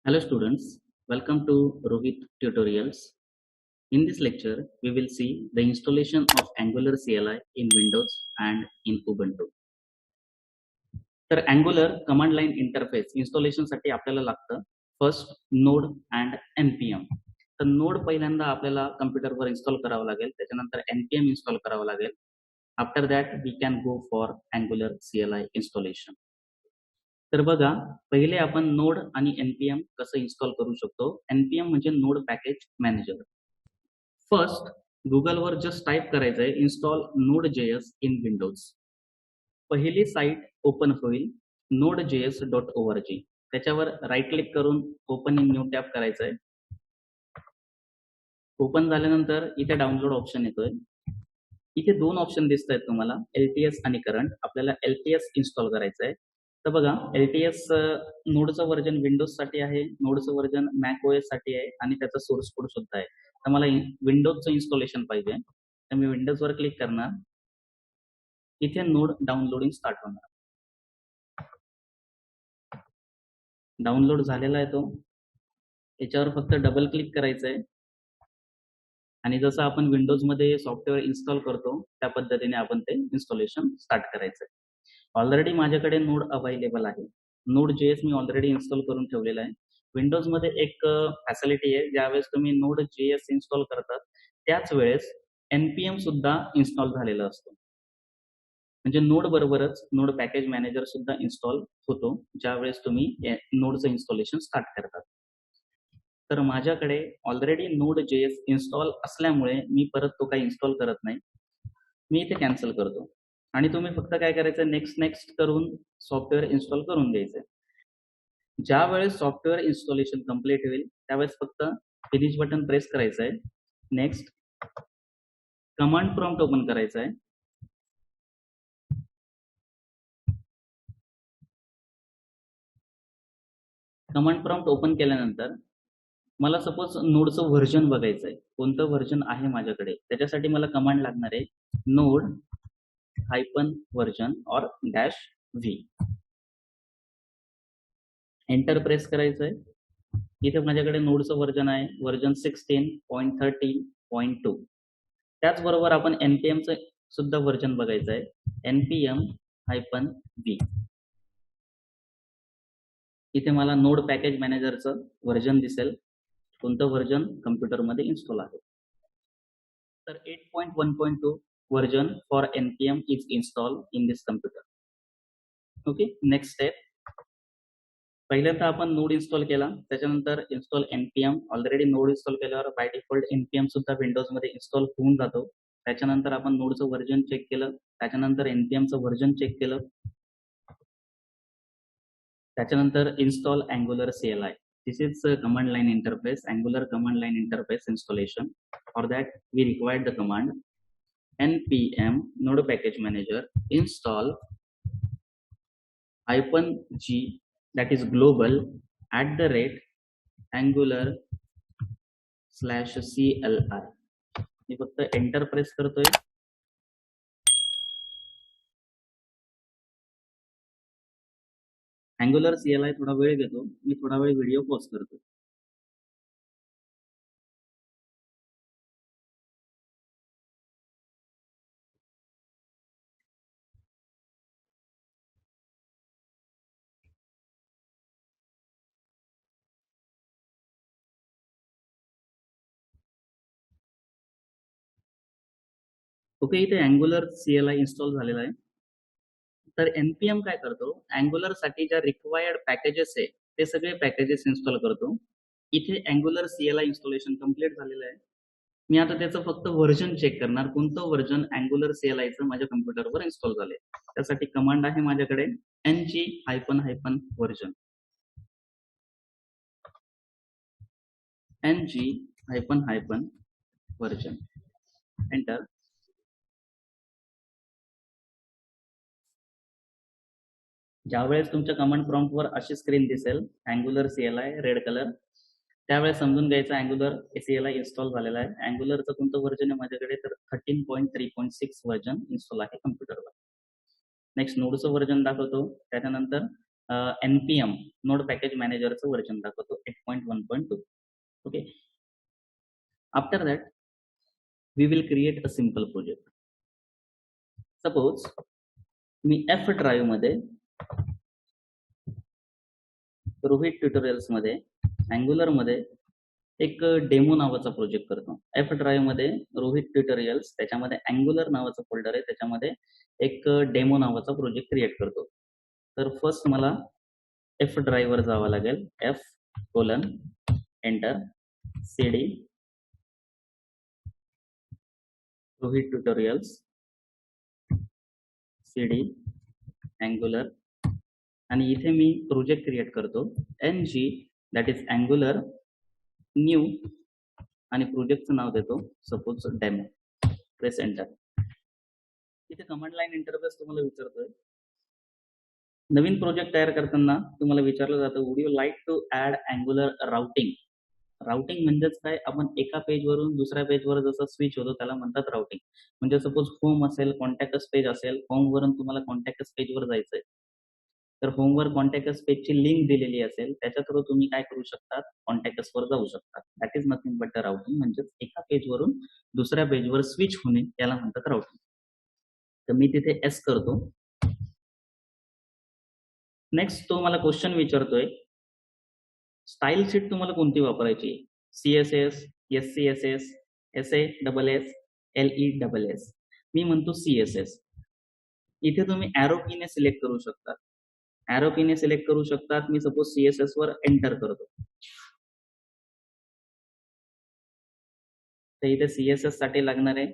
Hello students, welcome to Rohit Tutorials. In this lecture, we will see the installation of Angular CLI in Windows and in Ubuntu. तर Angular command line interface installation साठी आपल्याला लागतं first node and npm. तर node पहिल्यांदा आपल्याला कम्प्युटरवर install करावं लागेल, त्याच्यानंतर npm इन्स्टॉल करावं लागेल. After that we can go for Angular CLI installation. तर बघा, पहिले आपण नोड आणि npm कसं इन्स्टॉल करू शकतो. npm म्हणजे नोड पॅकेज मॅनेजर. फर्स्ट गुगलवर जस्ट टाईप करायचंय इन्स्टॉल node.js इन विंडोज. पहिली साईट ओपन होईल node.js.org. त्याच्यावर राईट क्लिक करून ओपन इन न्यू टॅब करायचंय. ओपन झाल्यानंतर इथे डाउनलोड ऑप्शन येतोय. इथे दोन ऑप्शन दिसत आहेत तुम्हाला, LTS आणि करंट. आपल्याला LTS इन्स्टॉल करायचं आहे. तर बघा, LTS नोडचं व्हर्जन विंडोज साठी आहे, नोडचं व्हर्जन मॅक OS साठी आहे आणि त्याचा सोर्स कोड सुद्धा आहे. तर मला विंडोजचं इन्स्टॉलेशन पाहिजे, तर मी विंडोजवर क्लिक करणार. इथे नोड डाउनलोडिंग स्टार्ट होणार. डाउनलोड झालेला आहे तो. याच्यावर फक्त डबल क्लिक करायचं आहे आणि जसं आपण विंडोजमध्ये सॉफ्टवेअर इन्स्टॉल करतो त्या पद्धतीने आपण ते इन्स्टॉलेशन स्टार्ट करायचं आहे. ऑलरेडी माझ्याकडे नोड अवेलेबल आहे. Node.js मी ऑलरेडी इन्स्टॉल करून ठेवलेला आहे. विंडोजमध्ये एक फॅसिलिटी आहे, ज्यावेळेस तुम्ही Node.js इन्स्टॉल करतात त्याच वेळेस npm सुद्धा इन्स्टॉल झालेला असतो. म्हणजे नोड बरोबरच नोड पॅकेज मॅनेजर सुद्धा इन्स्टॉल होतो ज्यावेळेस तुम्ही नोडचं इन्स्टॉलेशन स्टार्ट करतात. तर माझ्याकडे ऑलरेडी Node.js इन्स्टॉल असल्यामुळे मी परत तो काही इन्स्टॉल करत नाही. मी इथे कॅन्सल करतो आणि तुम्ही फक्त काय करायचं, नेक्स्ट करून सॉफ्टवेअर इन्स्टॉल करून घ्यायचं. ज्या वेळेस सॉफ्टवेअर इन्स्टॉलेशन कंप्लीट होईल त्यावेळेस फक्त फिनिश बटन प्रेस करायचं आहे. नेक्स्ट कमांड प्रॉम्प्ट ओपन करायचा आहे. कमांड प्रॉम्प्ट ओपन केल्यानंतर मला सपोज नोडचं व्हर्जन बघायचं आहे, कोणतं व्हर्जन आहे माझ्याकडे. त्याच्यासाठी मला कमांड लागणार आहे node -version or -v. Enter press करायचं आहे. इथे माझ्याकडे नोडचं व्हर्जन आहे व्हर्जन 16.30.2. त्याचबरोबर आपण npmचं सुद्धा व्हर्जन बघायचं आहे npm-v. इथे मला नोड पॅकेज मॅनेजरचं व्हर्जन दिसेल, कोणतं व्हर्जन कम्प्युटरमध्ये इन्स्टॉल आहे. तर 8.1.2 version for npm is install in this computer. Okay, next step. पहिल्यांदा आपण नोड इन्स्टॉल केला, त्याच्यानंतर install npm. Already node install केल्यावर बाय डिफॉल्ट npm सुद्धा विंडोजमध्ये इन्स्टॉल होऊन जातो. त्याच्यानंतर आपण नोडचं व्हर्जन चेक केलं, त्याच्यानंतर npmचं व्हर्जन चेक केलं, त्याच्यानंतर install Angular CLI. This is a command line interface, Angular command line interface installation. For that we required the command npm node package manager install -g, that is global @angular/CLI. मी फक्त enter press करतोय. Angular CLI थोडा वेळ घेतो, मी थोडा वेळ video pause करतो. Okay, इथे Angular CLI install झालेला आहे. तर npm काय करतो, Angular साठी ज्या रिक्वायर्ड पॅकेजेस आहे ते सगळे पॅकेजेस इन्स्टॉल करतो. इथे Angular CLI इन्स्टॉलेशन कंप्लीट झालेलं आहे. मी आता त्याचं फक्त व्हर्जन चेक करणार, कोणतं व्हर्जन Angular CLIचं माझ्या कम्प्युटरवर इन्स्टॉल झाले. त्यासाठी कमांड आहे माझ्याकडे ng-version. ng-version enter. ज्यावेळेस तुमच्या कमांड प्रॉम्प्टवर अशी स्क्रीन दिसेल Angular CLI रेड कलर, त्यावेळेस समजून घ्यायचं Angular CLI इन्स्टॉल झालेला आहे. Angularचं कोणतं व्हर्जन आहे माझ्याकडे, तर 13.3.6 व्हर्जन इन्स्टॉल आहे कम्प्युटरवर. नेक्स्ट नोडचं व्हर्जन दाखवतो, त्याच्यानंतर NPM नोड पॅकेज मॅनेजरचं व्हर्जन दाखवतो 8.1.2. Okay, after that we will create a simple project. Suppose me F drive मध्ये रोहित ट्युटोरियल्स मध्ये अँग्युलर मध्ये एक डेमो नावाचा प्रोजेक्ट करतो. F ड्राइव्ह मध्ये रोहित ट्युटोरियल्स, त्याच्यामध्ये अँग्युलर नावाचा फोल्डर आहे, त्याच्यामध्ये एक डेमो नावाचा प्रोजेक्ट क्रिएट करतो. तर फर्स्ट मला F ड्राइव्ह वर जावं लागेल. F: enter, CD Rohit tutorials, CD Angular, आणि इथे मी प्रोजेक्ट क्रिएट करतो NG that is Angular new, आणि प्रोजेक्टचं नाव देतो सपोज डेमो. Press enter. इथे कमांड लाईन इंटरफेस तुम्हाला विचारतोय. नवीन प्रोजेक्ट तयार करताना तुम्हाला विचारलं जातं would you like to add Angular routing. Routing म्हणजेच काय, आपण एका पेजवरून दुसऱ्या पेजवर जसं स्विच होतो त्याला म्हणतात राउटिंग. म्हणजे सपोज होम असेल, कॉन्टॅक्ट पेज असेल, होमवरून तुम्हाला कॉन्टॅक्ट पेजवर जायचंय, तर होमवर कॉन्टॅक्ट पेजची लिंक दिलेली असेल, त्याच्या थ्रू तुम्ही काय करू शकता, कॉन्टॅक्ट वर जाऊ शकता. That is nothing but routing. म्हणजेच एका पेजवरून दुसऱ्या पेजवर स्विच होणे याला म्हणतात राउटिंग. तर मी तिथे एस करतो. नेक्स्ट तो मला क्वेश्चन विचारतोय स्टाईल शीट तुम्हाला कोणती वापरायची, CSS, SCSS, SAS, LESS. मी म्हणतो CSS. इथे तुम्ही ॲरो कीने सिलेक्ट करू शकता. ॲरो कीने सिलेक्ट करू शकतात. मी सपोज CSS वर एंटर करतो. तर इथे CSS साठी लागणारे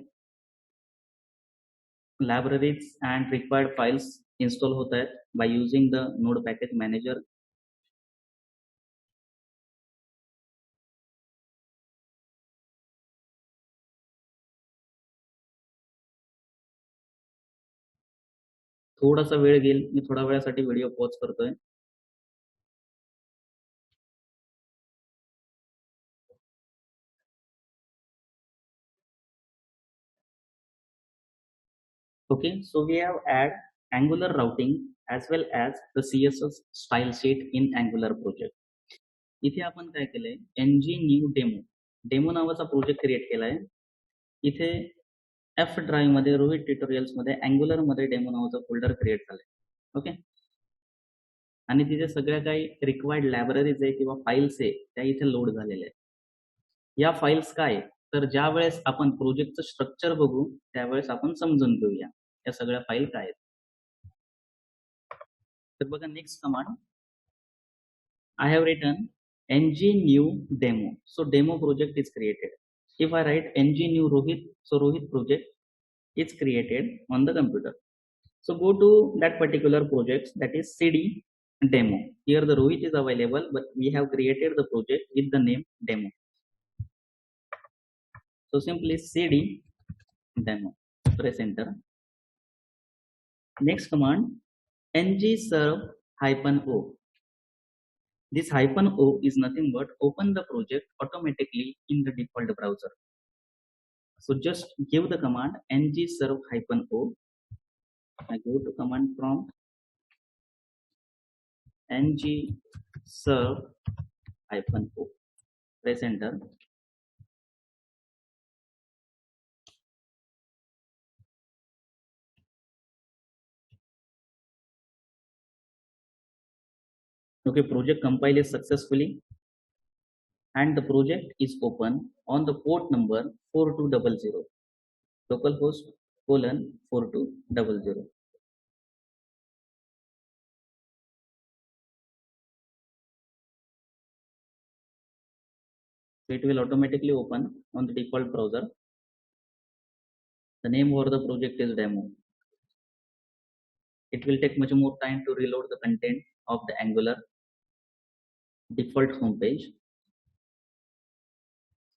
libraries and required files install होत आहेत by using the node package manager. थोडासा वेळ घेईल, मी थोडा वेळासाठी व्हिडिओ पॉज करतोय. Okay, so we have add Angular routing as well as the CSS style sheet in Angular project. इथे आपण काय केलंय, ng new डेमो नावाचा प्रोजेक्ट क्रिएट केलाय. इथे F ड्राइव्ह मध्ये रोहित ट्युटोरियल्स मध्ये अँग्युलर मध्ये डेमो नावाचा फोल्डर क्रिएट झालाय. ओके, आणि तिथे सगळ्या काही रिक्वायर्ड लायब्ररीज आहे किंवा फाईल्स आहे त्या इथे लोड झालेल्या आहेत. या फाईल्स काय, तर ज्या वेळेस आपण प्रोजेक्टचं स्ट्रक्चर बघू त्यावेळेस आपण समजून घेऊया या सगळ्या फाईल काय आहेत. तर बघा next command, I have written ng new demo. So demo project is created. If I write ng new Rohit, so Rohit project is created on the computer. So go to that particular project, that is CD demo. Here the Rohit is available, but we have created the project with the name demo. So simply CD demo. Press enter. Next command, ng serve -o. This -o is nothing but open the project automatically in the default browser. So just give the command ng serve -o. I go to command prompt, ng serve -o. Press enter. Okay, project compile is successfully and the project is open on the port number 4200 localhost : 4200. So it will automatically open on the default browser. The name for the project is demo. It will take much more time to reload the content of the Angular default homepage.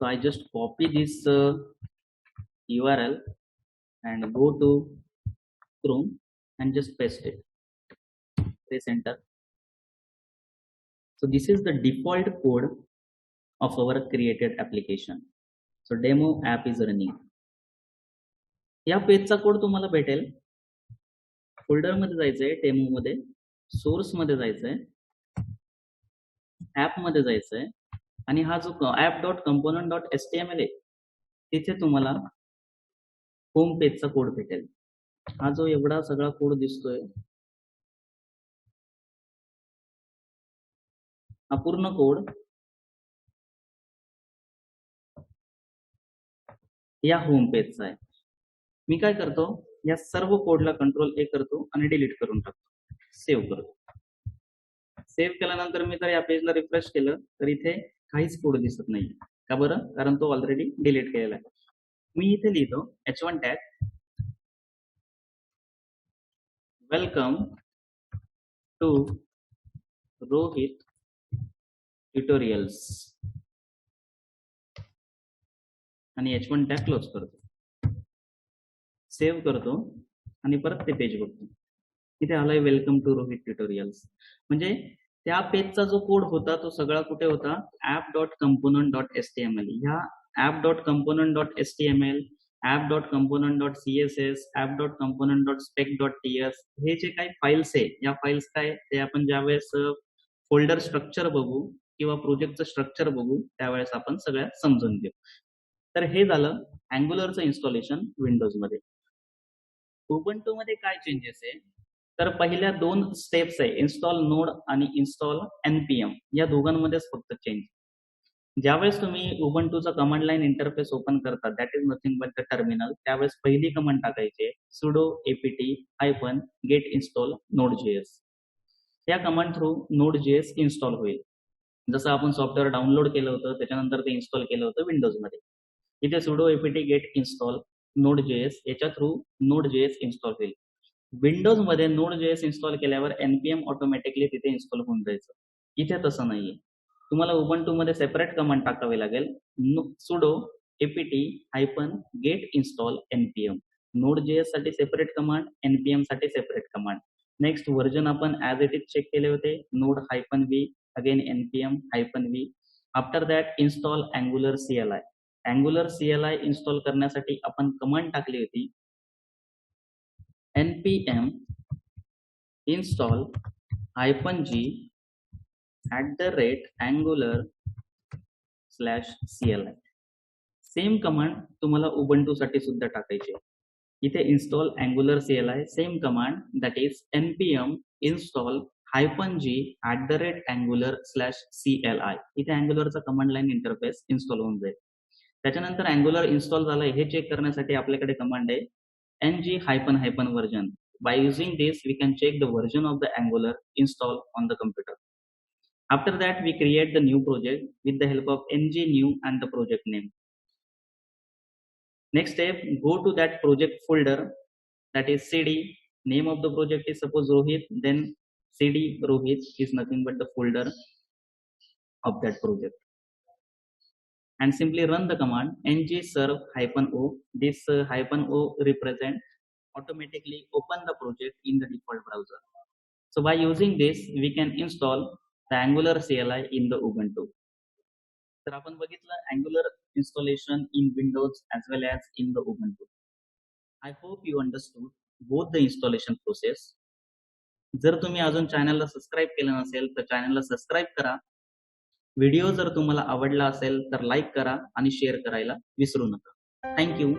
So I just copy this URL and go to Chrome and just paste it. Press enter. So this is the default code of our created application. So demo app is running. या पेजचा code तुम्हाला भेटेल, folder मध्ये जायचंय demo मध्ये. Source मध्ये जायचंय, app मध्ये जायचंय आणि हा जो app.component.html आहे तिथे तुम्हाला होम पेजचा कोड भेटेल. हा जो एवढा सगळा कोड दिसतोय हा पूर्ण कोड या होम पेजचा आहे. मी काय करतो, या सर्व कोडला Ctrl+A करतो आणि डिलीट करून टाकतो, सेव्ह करतो. सेव्ह केल्यानंतर मी जर या पेजला रिफ्रेश केलं तर इथे काहीच कोड दिसत नाही. का बरं? कारण तो ऑलरेडी डिलीट केलेला आहे. मी इथे लिहितो h1 tag welcome to Rohit tutorials आणि h1 टॅग क्लोज करतो, सेव्ह करतो आणि परत ते पेज बघतो. इथे आलाय वेलकम टू रोहित ट्युटोरियल्स. म्हणजे त्या पेजचा जो कोड होता तो सगळा कुठे होता, app.component.html. ह्या app.component.html, app.component.css, app.component.spec.ts हे जे काही फाईल्स आहे, या फाईल्स काय ते आपण ज्यावेळेस फोल्डर स्ट्रक्चर बघू किंवा प्रोजेक्टचं स्ट्रक्चर बघू त्यावेळेस आपण सगळ्या समजून घेऊ. तर हे झालं अँग्युलरचं इन्स्टॉलेशन विंडोज मध्ये. उबंटू मध्ये काय चेंजेस आहे, तर पहिल्या 2 स्टेप्स आहे, इन्स्टॉल नोड आणि इन्स्टॉल npm, या दोघांमध्येच फक्त चेंज. ज्यावेळेस तुम्ही उबंटूचा कमांड लाईन इंटरफेस ओपन करता, that is nothing but the terminal, त्यावेळेस पहिली कमांड टाकायची sudo apt get install node.js. या कमांड थ्रू node.js इन्स्टॉल होईल. जसं आपण सॉफ्टवेअर डाउनलोड केलं होतं त्याच्यानंतर ते इन्स्टॉल केलं होतं विंडोज मध्ये. इथे sudo apt get install node.js याच्या थ्रू node.js इन्स्टॉल होईल. विंडोज मध्ये node.js इन्स्टॉल केल्यावर npm ऑटोमॅटिकली तिथे इन्स्टॉल होऊन जायचं. इथे तसं नाहीये, तुम्हाला उबंटू मध्ये सेपरेट कमांड टाकावी लागेल, sudo apt get install npm. node.js साठी सेपरेट कमांड, npm साठी सेपरेट कमांड. नेक्स्ट व्हर्जन आपण ऍज इट इज चेक केले होते, node-v again npm-v. After that install angular CLI. Angular CLI install करण्यासाठी आपण कमांड टाकली होती npm install -g @angular/CLI. Same command तुम्हाला उबंटू साठी सुद्धा टाकायची. इथे install angular CLI, same command that is npm install -g @angular/CLI. इथे अँग्युलरचा कमांड लाईन इंटरफेस इन्स्टॉल होऊन जाईल. त्याच्यानंतर अँग्युलर इन्स्टॉल झालंय हे चेक करण्यासाठी आपल्याकडे कमांड आहे ng-version. By using this, we can check the version of the Angular installed on the computer. After that, we create the new project with the help of ng-new and the project name. Next step, go to that project folder, that is cd. Name of the project is suppose Rohit, then cd Rohit is nothing but the folder of that project. And simply run the command ng-serve-o. This -o represent automatically open the project in the default browser. So by using this, we can install the Angular CLI in the Ubuntu. तर आपण बघितलं Angular installation in Windows as well as in the Ubuntu. I hope you understood both the installation process. जर तुम्ही अजून चॅनलला subscribe केलं नसेल तर चॅनलला सबस्क्राईब करा. व्हिडिओ जर तुम्हाला आवडला असेल तर लाईक करा आणि शेअर करायला विसरू नका. थँक्यू.